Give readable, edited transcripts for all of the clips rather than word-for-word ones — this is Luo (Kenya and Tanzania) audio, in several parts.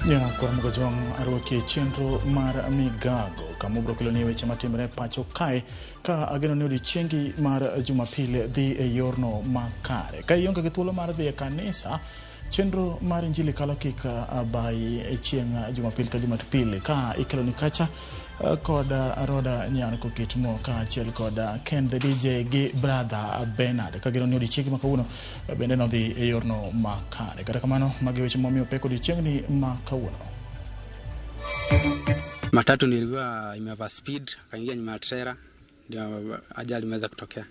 Kwa mgojong arwaki chenro mar migago kama ubro kelo ni weche matimre pacho kae ka ageno ni odiochiengi mar Jumapil dhi e yorno makare. Ka ionge gi thuolo mar dhi e kanisa, chenro mar injili kalo kika bai e chieng' Jumapil ka Jumapil ka ikelo ni kacha koda Roda Nyanko Kitmo ka achiel koda Ken the DJ gi Brother Bernard ka gino ni odiochiengi ma kawuono bende no dhi e yorno makare. Kata kamano magi weche momiyo pek odiochiengni ma kawuono. Matatu nilikuwa imeva speed kaingia nyuma ya trailer ndio ajali imeweza kutokea.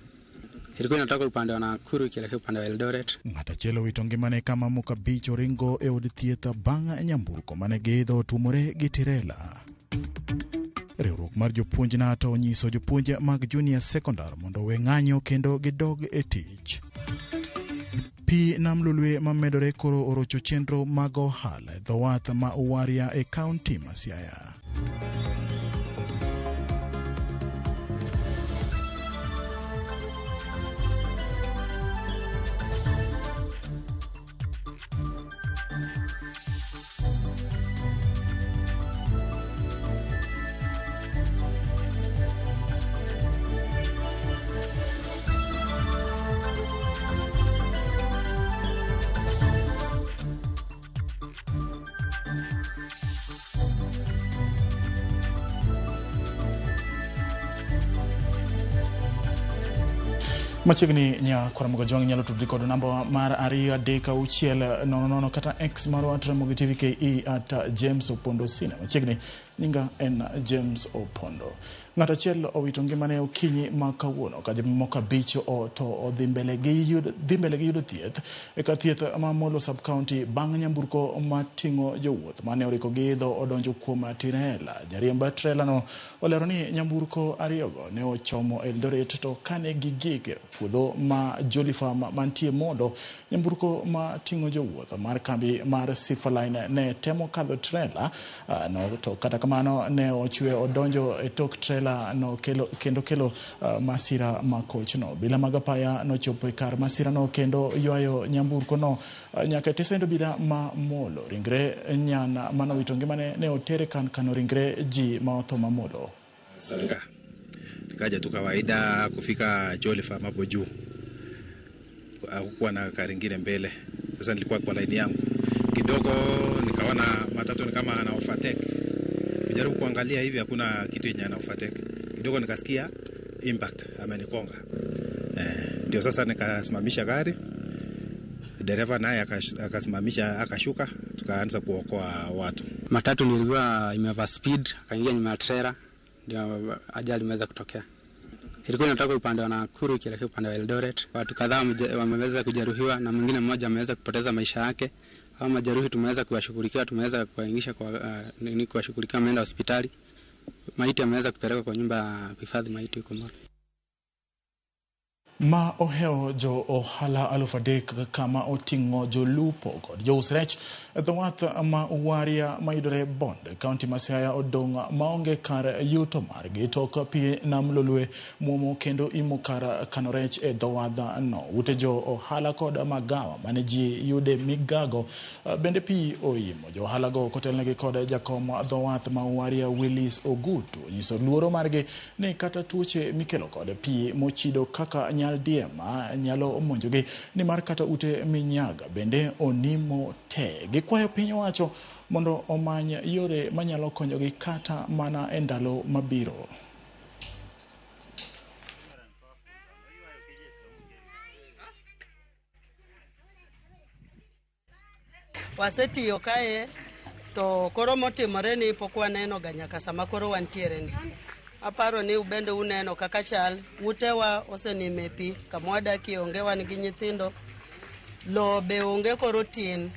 Ilikuwa inatoka upande wa Nakuru ikielekea upande wa Eldoret. Ng'ata chielo wito ngimane kama muka bicho ringo e od thieth bang' nyamburko mane geidho tumore gi tirela. Riwruok mar jopuonj NATO onyiso jopuonj mag junior secondary mondo we ng'anyo kendo gidog e tich. Pi nam lulwe mamedore koro orocho chenro mag ohala dho wath ma Uwaria e kaunti ma Siaya. Machigni nya kwaramugo jwang nyalo tudri kodo namba mar 23600 kata X marwa Ramogi TV KE at James Opondo Sina. Machigni ninga en James Opondo. Ng'ata chiel owito ngimane okinyi ma kawuono ka jomoko bicho to dhi mbele gi yudo thieth e ka thieth ma Molo sub county bang' nyamburko mating'o jowuoth mane oriko giidho odonjo kuom tirela. Jariemb trailer no olero ni nyamburko ariyogo ne ochomo Eldoret to kane gigik puodho ma Jolly Farm mantie Mondo, nyamburko ma ting'o jowuoth mar kambi mar Sifaline ne temo kadho trailer no to kata kamano ne ochwe odonjo e tok trailer no kelo masira makoch no. Bila magapaya no chopo kar masira no kendo ywayo nyamburko no nyaka tesendo bida ma Molo. Ringre nyana mano wito ngimane ne otere kano ringre ji ma otho ma Molo. Nikaja tu kawaida kufika Jolly Farm hapo juu. Hakukuwa na gari lingine mbele. Sasa nilikuwa kwa line yangu. Kidogo nikaona matatu ni kama ana overtake. Nijaribu kuangalia hivi hakuna kitu yenye ana overtake. Kidogo nikasikia impact amenikonga. Ndio sasa nikasimamisha gari. Dereva naye akasimamisha akashuka tukaanza kuokoa watu. Matatu nilikuwa imeva speed kaingia nyuma ya trailer ndio ajali imeweza kutokea. Ilikuwa inatoka upande wa Nakuru ikielekea upande wa Eldoret. Watu kadhaa wameweza kujeruhiwa na mwingine mmoja ameweza kupoteza maisha yake. Hao majeruhi tumeweza kuwashughulikia, tumeweza kuwaingisha kuwashughulikia wameenda hospitali. Maiti ameweza kupelekwa kwa nyumba ya kuhifadhi maiti huko Molo. Ma oheo jo ohala alufadek kama oting'o jo lupo kod jo usrech dho wath ma Uwaria mayudore Bond kaunti ma Siaya odong' maonge kar yuto margi tok pi nam lulwe muomo kendo imo kar kano rech e dho wath no. Ute jo ohala kod magawa mane ji yude migago bende pi oimo. Jo ohala go kotelnegi kod jakom dho wath ma Uwaria Willis Ogutu nyiso luoro margi ni kata tuoche mikelo kod pi mochido kaka diema nyalo monjogi ni mar kata ute minyaga bende onimo te. Gikwayo piny wacho mondo omany yore manyalo konyogi kata mana e ndalo mabiro. Wasetiyo kae to koro motimore ni pok waneno ga nyaka sama koro wantiere ni. Aparo ni ubende uneno kaka chal utewa osenime pi kamwadaki onge wan gi nyithindo lo be onge koro tin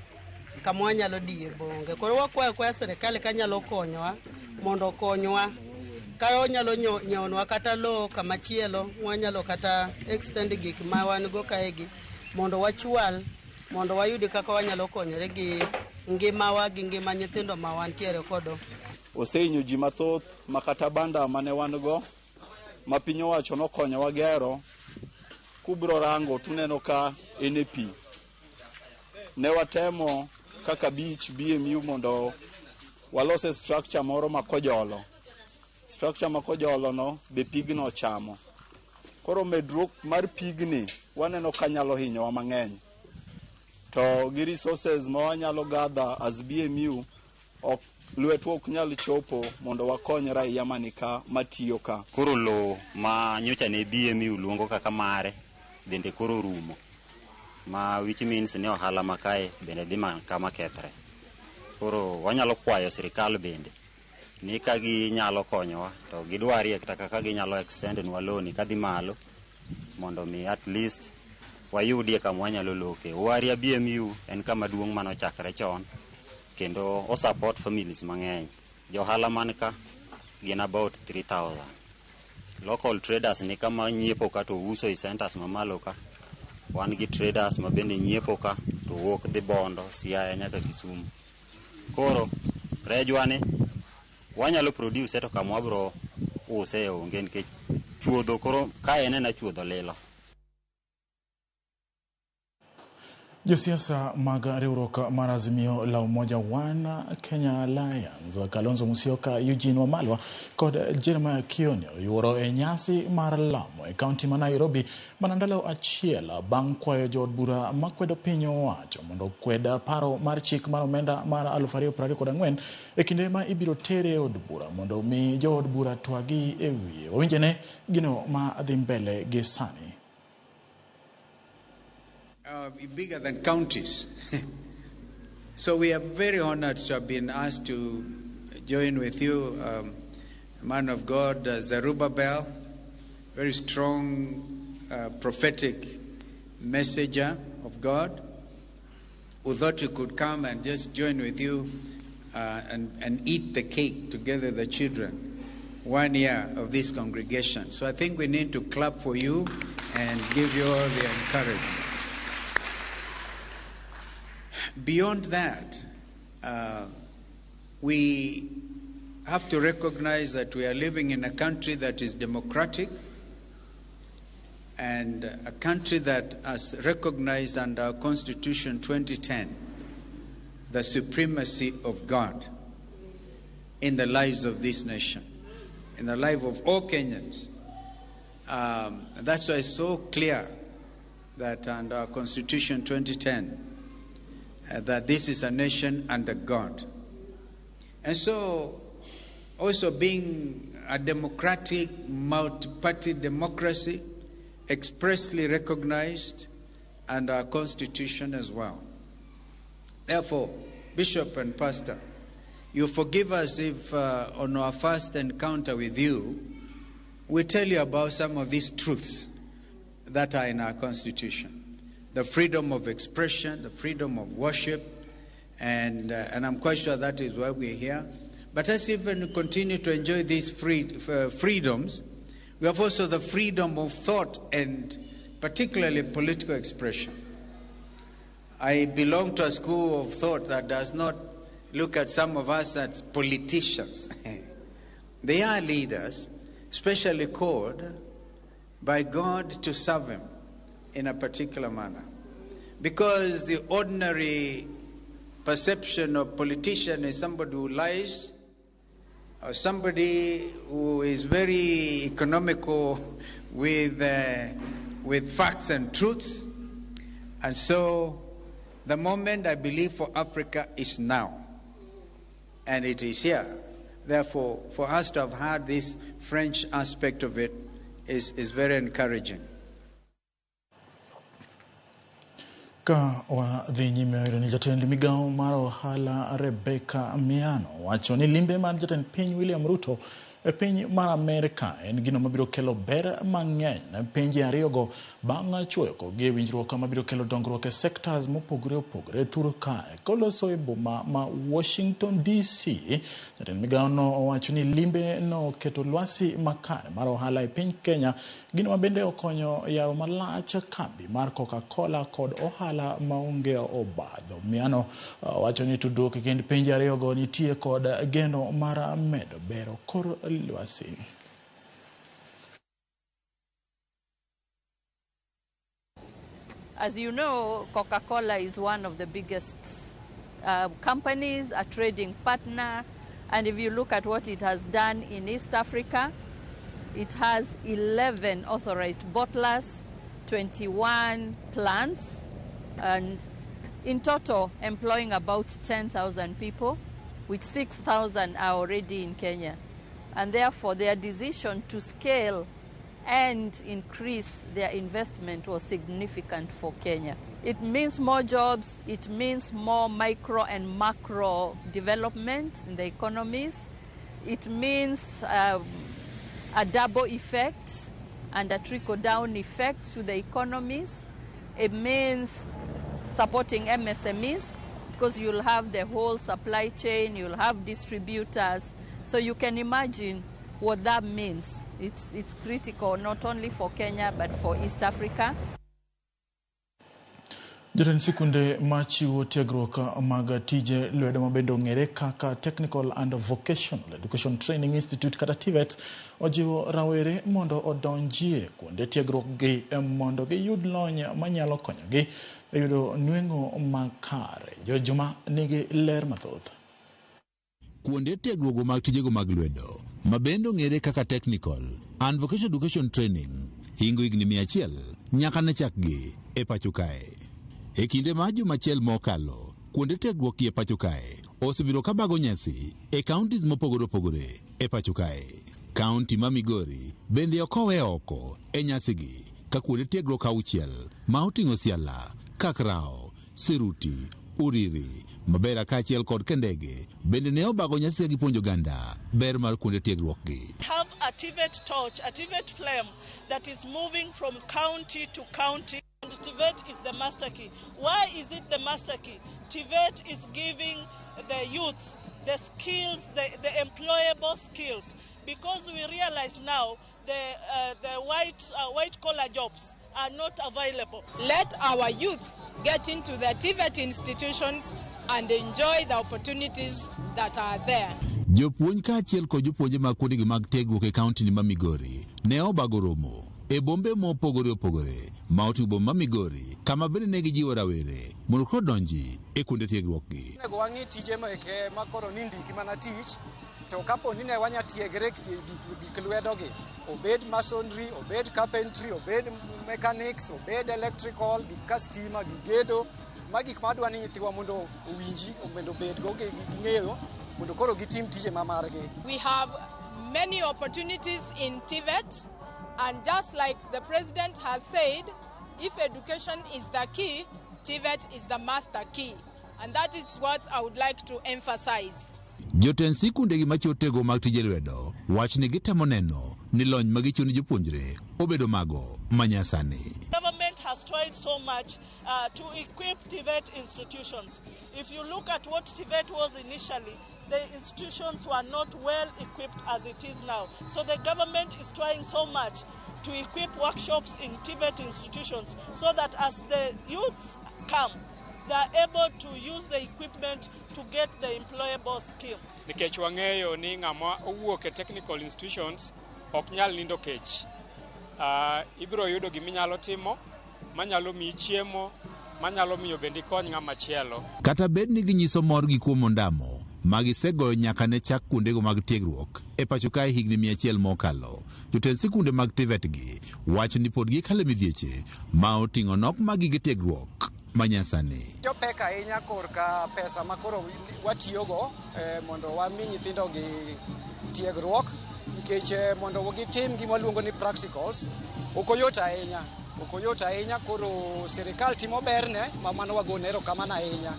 kamwa nyalo diye bonge. Koro wakwayo kwa serikali kanyalo konyowa mondo konywa ka onyalo nyonwa kata lo kamachielo wanyalo kata extend gik ma wan go kaegi mondo wachwal mondo wayudi kaka wanyalo konyore gi ngimawa gi ngima nyithindo ma wantiere kodo. Oseinyo ji mathoth makata banda mane wan go ma piny owacho nokonyowa gero kubro rango tuneno ka NP ne watemo kaka beach BMU mondo walose structure moro makojolo. Structure makojolo no be pigno chamo. Koro medruok mar pigni waneno kanyalo hinyowa mang'eny. To gi resources ma wanyalo gather as BMU lwetwa ok nyal chopo mondo wakony raia manika matiyo ka. Koro lo ma nyocha ne BMU luongo kaka mare bende koro rumo. Which means ni ohala makae bende dhi man kama kethre. Koro wanyalo kwayo sirikal bende ni ka ginyalo konyowa to gidwarie kaka ginyalo extend nwa loan kadhi malo mondo mi at least wayudie kama wanyalo loke. Waria BMU en kama duong' mano chakre chon kendo o support families mang'eny. Johala man ka gin about 3,000. Local traders ni kama nyiepo ka to uso i centers mamalo ka. Wan gi traders ma bende nyiepo ka to wuok dhi Bondo, Siaya nyaka Kisumu. Koro rejwani wanyalo produce to kama wabro use onge nikech chuodho koro ka en chuodho lilo. Josiasa mag riwruok mar Azimio la Umoja One Kenya Alliance Kalonzo Musyoka, Eugene Wamalwa kod Jeremiah Kioni yuoro e nyasi mar Lamu e kaunti ma Nairobi manandalo achiel bang' kwayo jood bura makwedo piny owacho mondo kwed paro mar chik mar omenda mar 2024 e kinde ma ibiro tere od bura mondo mi jood bura twagi e wiye. Owinjene gino ma dhi mbele gi sani. Bigger than counties. So we are very honored to have been asked to join with you, man of God, Zerubbabel, very strong prophetic messenger of God, who thought he could come and just join with you and eat the cake together with the children 1 year of this congregation. So I think we need to clap for you and give you all the encouragement. Beyond that, we have to recognize that we are living in a country that is democratic and a country that has recognized under our Constitution 2010 the supremacy of God in the lives of this nation, in the life of all Kenyans. That's why it's so clear that under our Constitution 2010 that this is a nation under God. And so, also being a democratic, multi-party democracy, expressly recognized under our Constitution as well. Therefore, Bishop and Pastor, you forgive us if on our first encounter with you, we tell you about some of these truths that are in our Constitution. The freedom of expression, the freedom of worship, and I'm quite sure that is why we're here. But as even continue to enjoy these freedoms, we have also the freedom of thought and particularly political expression. I belong to a school of thought that does not look at some of us as politicians. They are leaders, specially called by God to serve Him in a particular manner. Because the ordinary perception of politician is somebody who lies, or somebody who is very economical with facts and truths. And so the moment, I believe, for Africa is now. And it is here. Therefore, for us to have had this French aspect of it is very encouraging. Ka wadhi nyime ni jatend migao mar ohala Rebecca Miano wacho ni limbe mar jatend piny William Ruto e piny mar Amerika en gino mabiro kelo ber mang'eny ne pinje ariyogo bang' chweko gi winjruok mabiro kelo dongruok e sectors mopogore opogore thur kae. Koloso e boma ma Washington DC, jatend migao no owacho ni limbe no keto lwasi makare mar ohala e piny Kenya, gino mabende okonyo yawo malach kambi mar Coca-Cola kod ohala maonge obadho. Miano wacho ni tudruok e kind pinje ariyogo nitie kod geno mar medo bero kor lwasi. As you know, Coca-Cola is one of the biggest companies, a trading partner, And if you look at what it has done in East Africa, it has 11 authorized bottlers, 21 plants, and in total employing about 10,000 people, which 6,000 are already in Kenya. And therefore their decision to scale and increase their investment was significant for Kenya. It means more jobs, it means more micro and macro development in the economies. It means a double effect and a trickle-down effect to the economies. It means supporting MSMEs because you'll have the whole supply chain, you'll have distributors. So you can imagine what that means. It's critical not only for Kenya but for East Africa. Jotend sikunde machiwo tiegruok mag tije lwedo mabende ong'ere kaka Technical and Vocational Education Training Institute kata TVET ojiwo rawere mondo odonjie kuonde tiegruok gi mondo giyud lony manyalo konyogi e yudo nweng'o makare. Joma nigi ler mathoth. Kuonde tiegruok mag tijego mag lwedo mabende ong'ere kaka Technical and Vocational Education Training hingo higni 100 nyaka ne chakgi e pacho kae. E kinde ma juma achiel mokalo, kuonde tiegruok e pacho kae osebiro kabago nyasi e counties mopogore opogore e pacho kae. County ma Migori bende okowe oko e nyasigi ka kuonde tiegruok 6 ma oting'o Siala, Kakrao, Siruti, Uriri, Mabera kaachiel kod Kendege bende ne obago nyasi gi puonjo ganda ber mar kuonde tiegruok gi. Have a TVET torch, a TVET flame that is moving from county to county. And TVET is the master key. Why is it the master key? TVET is giving the youth the skills, the employable skills, because we realize now the white collar jobs are not available. Let our youth get into the TVET institutions and enjoy the opportunities that are there. Jopuonj kaachiel kod jopuonje mag kuondegi mag tiegruok e kaunti ni ma Migori ne obago romo e bombe mopogore opogore ma oting'o boma ma Migori kama bende ne gijiwo rawere mondo kodonji e kuonde tiegruok gi. Nego wang'i tije ma koro ni ndiki mana tich to kapo ni ne wanya tiegre gik lwedogi, obed masonry, obed carpentry, obed mechanics, obed electrical, gik stima, gedo, ma gik madwa ni nyithiwa mondo owinji mondo bed go ging'eyo mondo koro gitim tije ma margi. We have many opportunities in TVET, and just like the president has said, if education is the key, TVET is the master key, and that is what I would like to emphasize. Jotend sikunde gi machotego mag tije lwedo wach ni gitemo neno ni lony magichiwo ni jopuonjre obedo mago manyasani. Government has tried so much to equip TVET institutions. If you look at what TVET was initially, the institutions were not well equipped as it is now. So the government is trying so much to equip workshops in TVET institutions so that as the youths come, they are able to use the equipment to get the employable skill. Nikech wang'eyo ni ng'ama owuok e technical institutions ok nyal nindo kech. Ibiro yudo giminyalo timo, manyalo miyi chiemo, manyalo miyo bende kony ng'ama chielo. Kata bed ni ginyiso morgi kuom ondamo magisegoyo nyaka ne chak kuondego mag tiegruok e pacho kae higni 100 mokalo. Jotend sikunde mag TVET gi wacho ni pod gikale midhieche ma oting'o nok mag gige tiegruok manyasani. Jopek ahinya korka pesa ma koro watiyogo mondo wami nyithindo gi tiegruok, nikech mondo gitim gima luongo ni practicals ok oyot ahinya, koro sirikal timo berne ma mano wagone erokamano ahinya.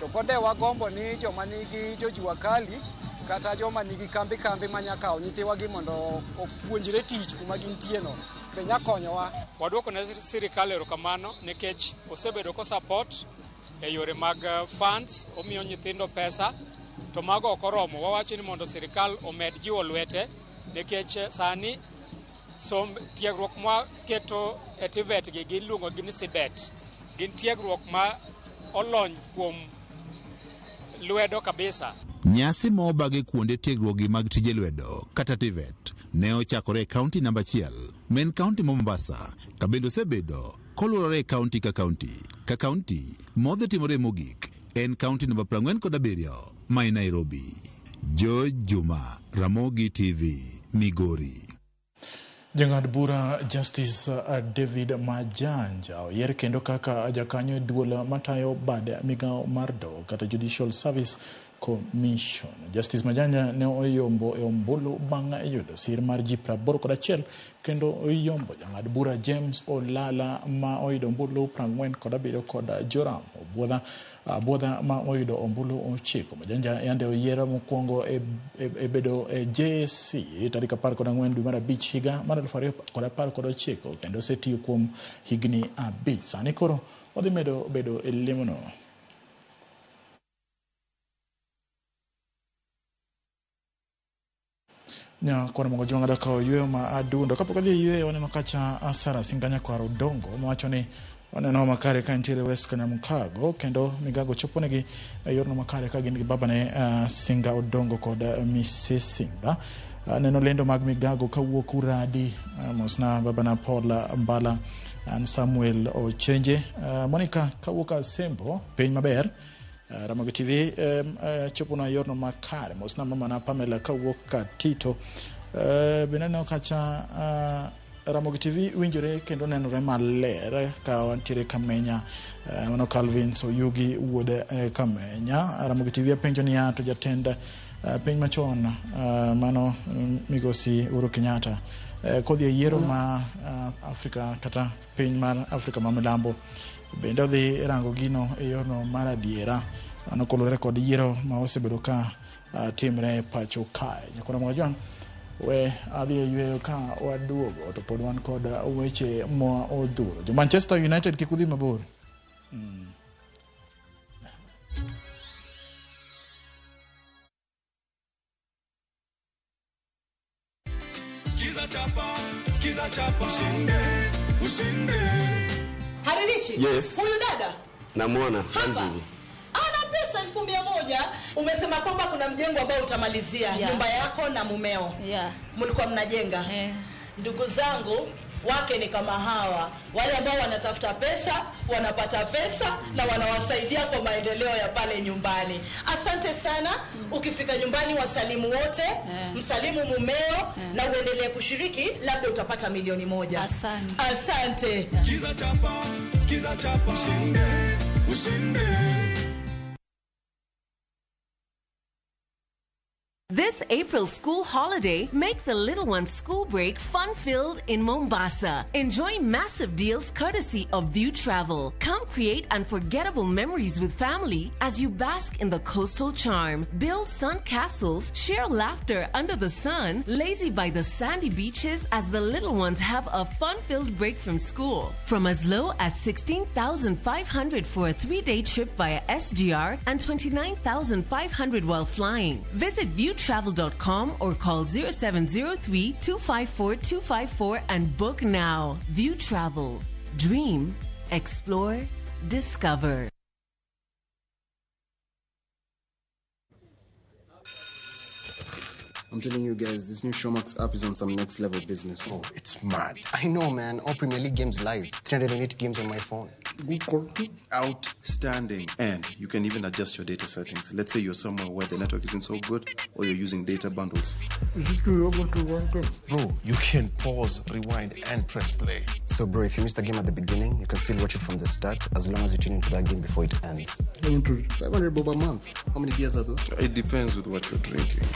To pod wagombo ni joma nigi jojua kali kata joma nigi kambi manyakawo nyithiwagi mondo opuonjre tich kuma gintieno be nyakonyowa. Wadwoko ne sirikal erokamano nikech osebedo ko support e yore mag funds, omiyo nyithindo pesa, to mago ok oromo. Wawacho ni mondo sirikal omed jiwo lwete nikech sani tiegruok ma keto e TVET gi giluongo gi ni CBET, gin tiegruok ma olony kuom lwedo kabisa. Nyasi ma obage kuonde tiegruok gi mag tije lwedo kata TVET ne ochakore e kaunti namba 1, men kaunti ma Mombasa, ka bende osebedo koluorore e kaunti ka kaunti modhi timore mogik en kaunti namba 47 ma Nairobi. George Juma, Ramogi TV, Migori. Jang'ad bura Justice David Majanja oyier kendo kaka jakanyo duol matayo bad migao mar doho kata Judicial Service Commission. Justice Majanja ne oyombo e ombulu bang' yudo sir mar ji 81 kendo oyombo jang'ad bura James Olala ma oyudo ombulu 47 kod Joram Obwodha ma oyudo ombulu 9. Majanja yande oyiero mokwongo e bedo JSC tarik 14 dwe mar 5 higa mar 2019 kendo osetiyo kuom higni 5. Sani koro odhi medo bedo e lemono. Nya kwa mga jonga da kao yue ma adundo kapoko di yue waneno kacha Asara Singanya kwa Rodongo mwacho ni waneno makare ka ntire West Kenya Mukago kendo migago choponegi yorno makare ka gini baba ne Singa Odongo koda Mrs. Singa neno lendo mag migago ka wuok uradi mosna baba na Paula Mbala Samuel Ochenje Monica ka wuok Sembo piny maber Ramogi TV chopo na yorno makare mosna mama na Pamela ka wuok ka Tito bineno kacha Ramogi TV winjore kendo nenore maler ka wantiere Kamenya mano Calvin Soyugi wuode Kamenya. Ramogi TV penjo ni to jatend piny machon mano migosi Uhuru Kenyatta kodhi yiero ma Afrika kata piny mar Afrika ma milambo bende odhi rango gino e yorno mar adiera ano kolore kod yiero ma osebedo ka timre pacho kae. Nyakona mwajon we adhi yweyo ka waduogo to pod wan kod weche mo odhuro. Jo Manchester United kikudhi mabor. Skiza chapa ushinde. Haririchi? Yes. Huyu dada? Namuona Hapa? Ana pesa 1,100. Umesema kwamba kuna mjengo ambao utamalizia nyumba yako na mumeo. Mlikuwa mnajenga. Ndugu zangu wake ni kama hawa, wale ambao wanatafuta pesa, wanapata pesa na wanawasaidia kwa maendeleo ya pale nyumbani. Asante sana. Ukifika nyumbani wasalimu wote, msalimu mumeo na uendelee kushiriki, labda utapata milioni 1. Asante. Skiza chapa ushinde. This April school holiday, make the little one's school break fun-filled in Mombasa. Enjoy massive deals courtesy of View Travel. Come create unforgettable memories with family as you bask in the coastal charm. Build sun castles, share laughter under the sun, lazy by the sandy beaches as the little ones have a fun-filled break from school. From as low as 16,500 for a 3-day trip via SGR and 29,500 while flying. Visit viewtravel.com or call 0703-254-254 and book now. View Travel. Dream, explore, discover. I'm telling you guys, this new Showmax app is on some next level business. Oh, it's mad. I know, man. All Premier League games live. 308 games on my phone. Outstanding. And you can even adjust your data settings. Let's say you're somewhere where the network isn't so good or you're using data bundles. Bro, you can pause, rewind, and press play. So, bro, if you missed a game at the beginning, you can still watch it from the start as long as you tune into that game before it ends. 500 bob a month. How many beers are those? It depends with what you're drinking.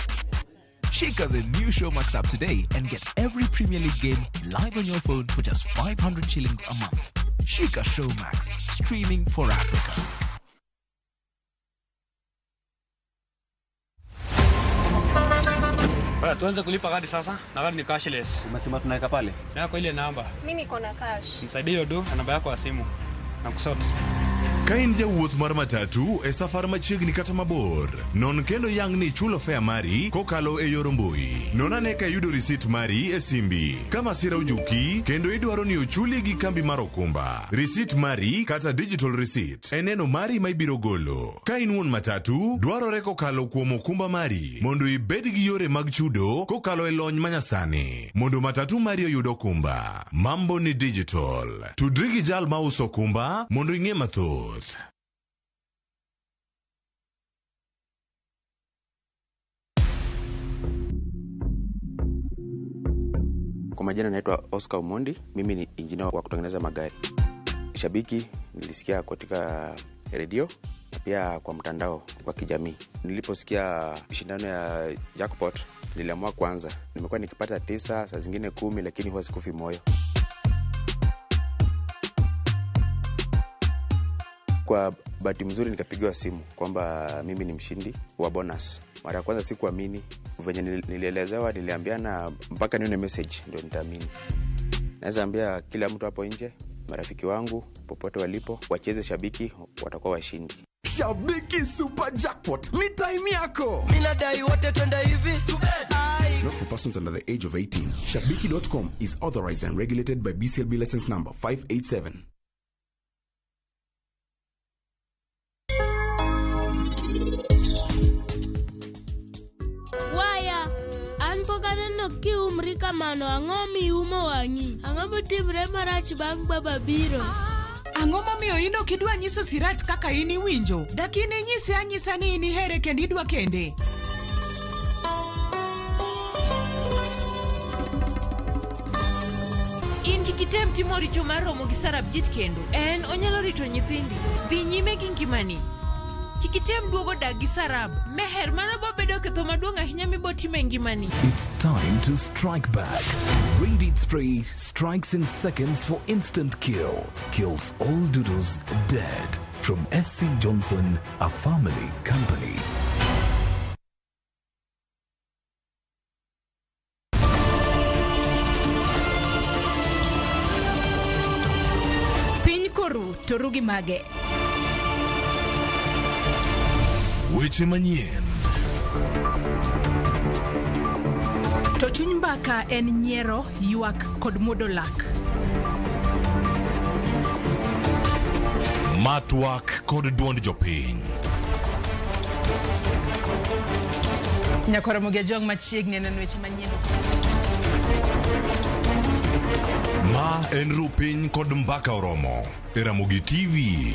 Shake out the new Showmax app today and get every Premier League game live on your phone for just 500 shillings a month. Shika Showmax, streaming for Africa. Tuanze kulipa kadi sasa. Na kadi ni cashless. Umesema tunaweka pale? Yako ile namba. Mimi niko na cash. Nisaidie hiyo do na namba yako ya simu. Na kusort. Kain jawuoth mar matatu e safar machiegni kata mabor. Non kendo yang ni chulo fare mari kokalo e yor mbui. Non ane ka yudo receipt mari e simbi. Kama sira ujuki kendo idwaro ni ochuli gi kambi mar okumba. Receipt mari kata digital receipt eneno mari ma ibiro golo. Ka in wuon matatu dwarore kokalo kuom okumba mari mondo ibed gi yore mag chudo kokalo e lony manyasani. Mondo matatu mari oyud okumba. Mambo ni digital. Tudri gi jal ma uso okumba mondo ing'e mathoth. majina naitwa Oscar Omondi, mimi ni engineer wa kutengeneza magari. Shabiki nilisikia katika radio na pia kwa mtandao kwa kijamii. Niliposikia shindano ya jackpot niliamua kwanza. Nimekuwa nikipata 9, saa zingine 10, lakini huwa sikufi moyo. Kwa bahati mzuri nikapigiwa simu kwamba mimi ni mshindi wa bonus. Mara ya kwanza sikuamini, venye nilielezewa niliambiana mpaka nione message ndio nitaamini. Naweza ambia kila mtu hapo nje, marafiki wangu popote walipo, wacheze Shabiki, watakuwa washindi. Shabiki Super Jackpot, ni time yako. Minadai wote twende hivi. Not for persons under the age of 18. Shabiki.com is authorized and regulated by BCLB license number 587. No ki umri kamano ang'o miumo wang'i? Ang'o motimre marach bang' baba biro? Ang'o momiyo ino kidwa nyiso Sirach kaka in iwinjo? Dakini nyise anyisa ni in ihere kendo idwa kende. In kikitem timo richo mar romo gi Sarabjit kendo, en onyalo rito nyithindi. Dhi nyime gi ngimani. Kikitem duogo dagi Sarab, meher mana bobedo ketho maduong' ahinya mibotime ngimani. It's time to strike back. Radiant Spray strikes in seconds for instant kill. Kills all doodles dead. From SC Johnson, a family company. Piny koru, torugi mage. Weche manyien. To chuny mbaka en nyiero, ywak kod muodo lak. Matwak kod duond jopiny. Nyakora Mugia Jong machiegni neno weche manyien. Ma en Rupiny kod mbaka oromo. Ramogi TV.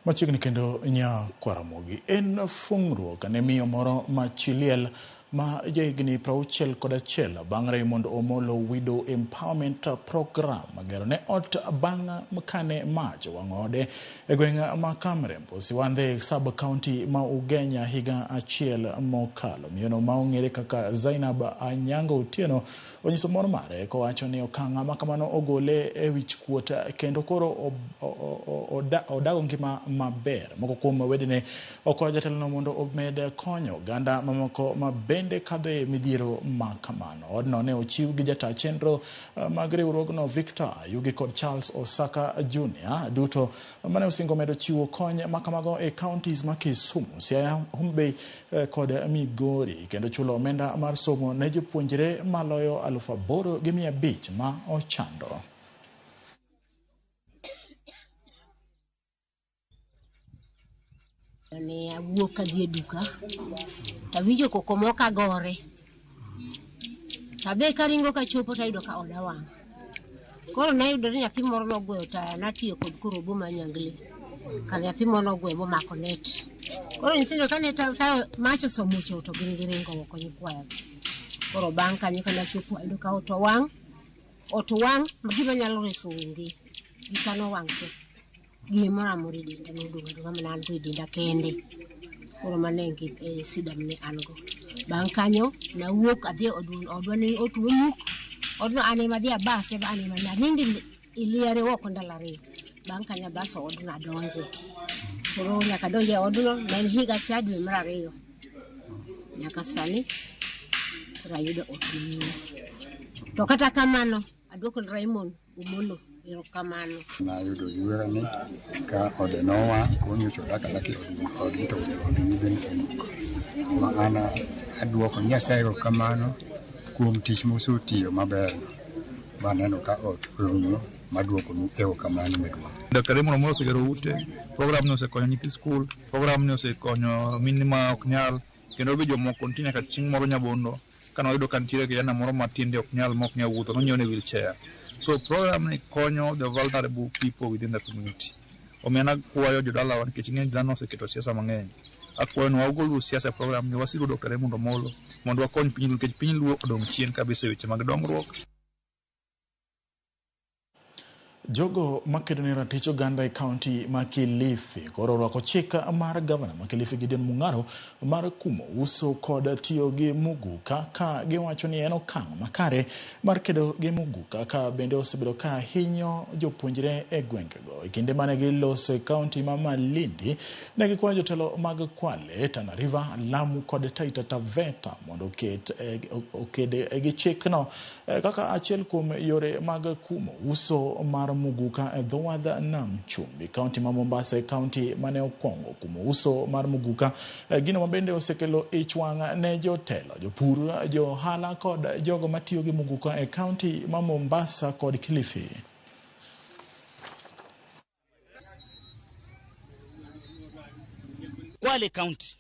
Machiegni kendo nya Kwaramogi en fungruok ne miyo moro machiliel ma jahigni 61 bang' Raymond Omolo Widow Empowerment Program magero ne ot bang' mkane mach wang'ode e gweng' ma Kamrembo Siwandhe sub county ma Ugenya higa achiel mokalo. Miyono ma ong'ere kaka Zainab Anyango Otieno onyiso mor mare kowacho ni okang' ma kamano ogole e wich kuot kendo koro odago ngima maber. Moko kuom wedene okwayo jatelono mondo omed konyo oganda mamoko mabende kadhe midhiero ma kamano. Odno ne ochiw gi jata chenro mag riwruogno Victor Yugi kod Charles Osaka Jr. duto mane osingo medo chiwo kony makamago e counties ma Kisumu, Siaya, Homa Bay kod Migori, kendo chulo omenda mar somo ne jopuonjre maloyo 8,500 ma ochando. Ne awuok kadhi e duka tawinjo koko moka gore tabe karingo kachopo tayudo ka oda wang'. Koro nayudo ni nyathi moro nogweyo taya, natiyo kod korobo manyangle ka nyathi moro nogweyo momako net. Koro nyithindo kane tayo mach osomucho to gin giringo oko nyikwaya. Koro bang' kanyo kanachopo ayudo ka ot wang' gima nyalo reso ngi gikano wang' te gimoro amora dinda nodunga mana an go dinda kende. Koro manengi sidam ne an go. Bang' kanyo nawuok adhi odwa ni otuo nyuk odno ane madhi abase ba ane mana nindi iliare woko ndalare. Bang' kanyo bas odno adonje. Koro nyaka donje odno ne higa cha dwe mar 2 nyaka sani rayudo otni. To kata kamano adwoko Raymond Omolo erokamano. Nayudo yuera ni ka odenowa konyocho daka laki odito odiniben kemuk. Ma ana adwoko Nyasaye erokamano kuom tich mosetiyo maber. Baneno ka orumo madwoko nu erokamano medwa. Dr. Raymond Omolo osegero ute, program no osekonyo nyithi skul, program no osekonyo mini ma ok nyal, kendo be jomoko nitie nyaka chieng' moro Nyabondo kana oyudo ka nitiere kijana moro matinde ok nyal mok nyal wuotho, nonyiew ne wheelchair. So program ni konyo the vulnerable people within the community. Omiana kwayo jodala nikech ng'eny dhano oseketo siasa mang'eny. Akwayo ni wagol siasa program ni wasigo Dr. Raymond Omolo mondo wakony piny nikech piny luo odong' chien kabisa weche mag dongruok. Jogo makedo ne ratich oganda e kaunti ma Kilifi koro rwako chik mar gavana ma Kilifi Gideon Mung'aro mar kumo uso kod tiyo gi muguka ka giwacho ni en okang' makare mar kedo gi muguka ka bende osebedo ka hinyo jopuonjre e gwengego. E kinde mane giloso e kaunti ma Malindi ne gikwayo jotelo mag Kwale, Tana River, Lamu kod Taita Taveta mondo okede gi chikno kaka achiel kuom yore mag kumo uso mar muguka e dho wadh Nam Chumbi. Kaunti ma Mombasa e kaunti mane okwongo kumo uso mar muguka, gino mabende osekelo ich wang' ne jotelo, jopur, johala kod jogo matiyo gi muguka e kaunti ma Mombasa kod Kilifi. Kwale County,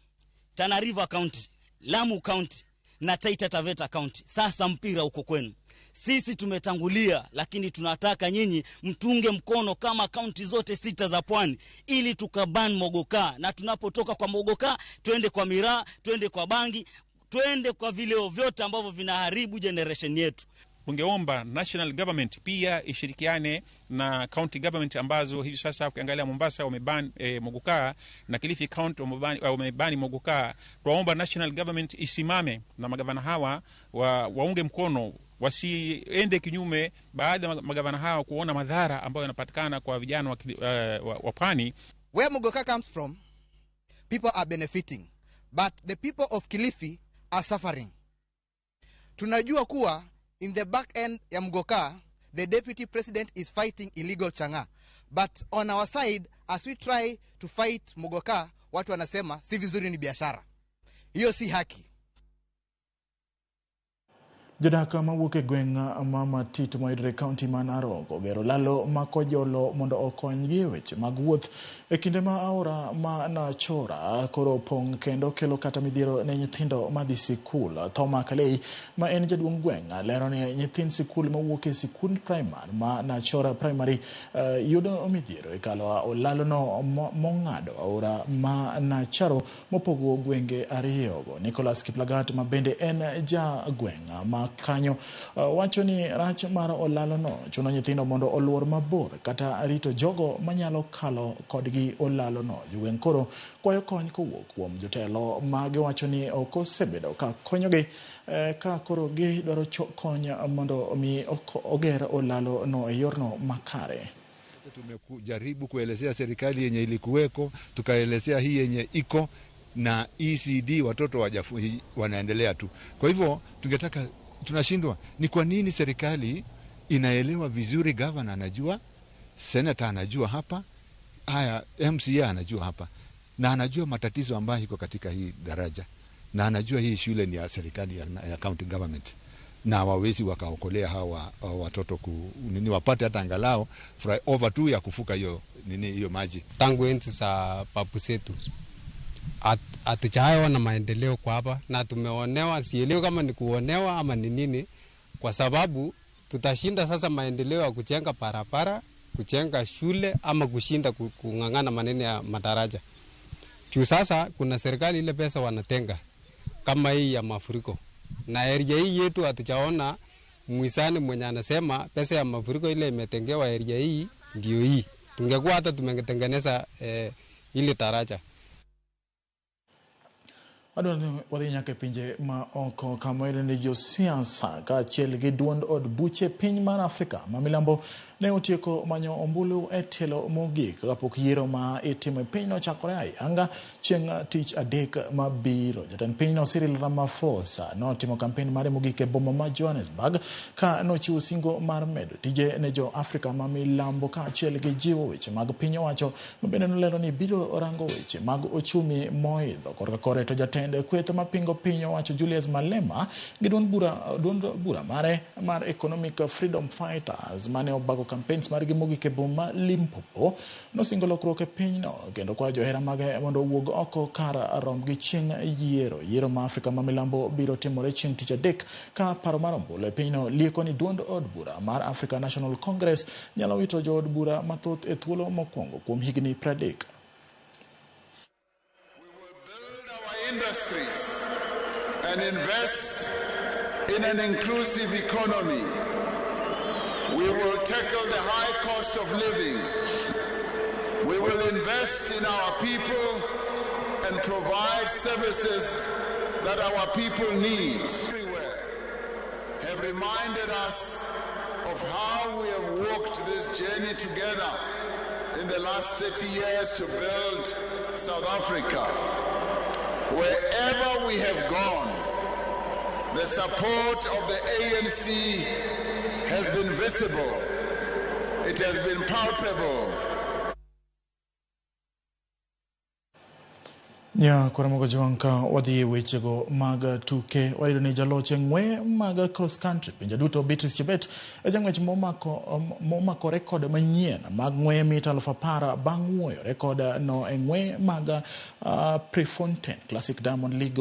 Tana River County, Lamu County na Taita Taveta County. Sasa mpira uko kwenu. Sisi tumetangulia, lakini tunataka nyinyi mtunge mkono kama kaunti zote 6 za pwani ili tukaban mogoka, na tunapotoka kwa mogoka twende kwa miraa, twende kwa bangi, twende kwa vileo vyote ambavyo vinaharibu generation yetu. Ungeomba national government pia ishirikiane na county government ambazo hivi sasa ukiangalia Mombasa wameban mogoka na Kilifi County wamebani mogoka. Tuomba national government isimame na magavana hawa waunge mkono, wasiende kinyume baada ya magavana hawa kuona madhara ambayo yanapatikana kwa vijana wa pwani. Where mogoka comes from, people are benefiting, but the people of Kilifi are suffering. Tunajua kuwa in the back end ya Mogoka, the deputy president is fighting illegal changa. But on our side, as we try to fight Mogoka, watu wanasema si vizuri ni biashara. Hiyo si haki. Jodaka mawuok e gweng' ma Matito mayudore kaunti ma Narok ogero lalo makojolo mondo okonygi weche mag wuoth e kinde ma aora ma Nachora koro pong' kendo kelo kata midhiero ne nyithindo madhi sikul. Thoma Kalei ma en jaduong' gweng' lero ni nyithind sikul mawuok e sikul primary ma Nachora Primary yudo midhiero e kalo olalono mong'ado aora ma Nacharo mopogo gwenge ariyogo. Nicholas Kiplagat ma bende en ja gweng' ma kanyo wacho ni rach mar olalono chuno nyithindo mondo oluor mabor kata rito jogo manyalo kalo kodgi olalono. Jogweng' koro kwayo kony kowuok kuom jotelo ma giwacho ni ok osebedo ka konyogi ka koro gidwaro kony mondo omi oger olalono e yorno makare. Tumejaribu kuelezea serikali yenye ilikuweko, tukaelezea hii yenye iko na ECD, watoto wanaendelea tu. Kwa hivyo tungetaka, tunashindwa ni kwa nini serikali inaelewa vizuri, governor anajua, senator anajua hapa, MCA anajua hapa, na anajua matatizo ambayo iko katika hii daraja, na anajua hii shule ni ya serikali ya county government, na wawezi wakaokolea hawa watoto nini wapate hata angalau over 2 ya kufuka hiyo maji. Tangu enzi za babu zetu hatujaona maendeleo kwa hapa, na tumeonewa. Sielewi kama ni kuonewa ama ni nini, kwa sababu tutashinda sasa maendeleo ya kujenga barabara, kujenga shule ama kushinda kung'ang'ana maneno ya madaraja. Juu sasa kuna serikali ile pesa wanatenga kama hii ya mafuriko, na area hii yetu hatujaona mwisani mwenye anasema pesa ya mafuriko ile imetengewa area hii ndio hii. Tungekuwa hata tumengetengeneza ile daraja. Adwani wadhi nyaka pinje ma oko kama ni josiasa ka chiel gi duond od buche piny mar Afrika ma milambo ne otieko manyo ombulu e telo mogik kapok yiero ma itimo e pinyno chakore ayanga chieng' tich adek mabiro. Jatend pinyno Cyril Ramaphosa notimo kampen mare mogik e boma ma Johannesburg ka nochiwo singo mar medo tije ne jo Afrika ma milambo ka chiel gi jiwo weche mag piny owacho mabende nolero ni biro rango weche mag ochumi moidho korka kore to jatend kweth mapingo piny owacho Julius Malema gi duond bura mare mar Economic Freedom Fighters mane obago campaigns mar gi mogik e boma Limpopo nosingo lokruok e pinyno kendo kwa johera mage mondo owuog oko kar rom gi chieng' yiero ma Afrika ma milambo biro timore chieng' tich adek ka paro mar ombulu e pinyno lieko ni duond od bura mar African National Congress nyalo wito jo od bura mathoth e thuolo mokwongo kuom higni 30. Industries and invest in an inclusive economy. We will tackle the high cost of living. We will invest in our people and provide services that our people need. Everywhere have reminded us of how we have walked this journey together in the last 30 years to build South Africa. Wherever we have gone, the support of the ANC has been visible. It has been palpable. Nya kwaramogo jwanka wadhi wechego mag tuke wayudo ni jaloche ng'we mag cross country pinje duto Beatrice Chebet jang'wech momako rekod manyien mag ng'we mita 10,000 bang' wuoyo rekod no e ng'we mag Prefontaine Classic Diamond League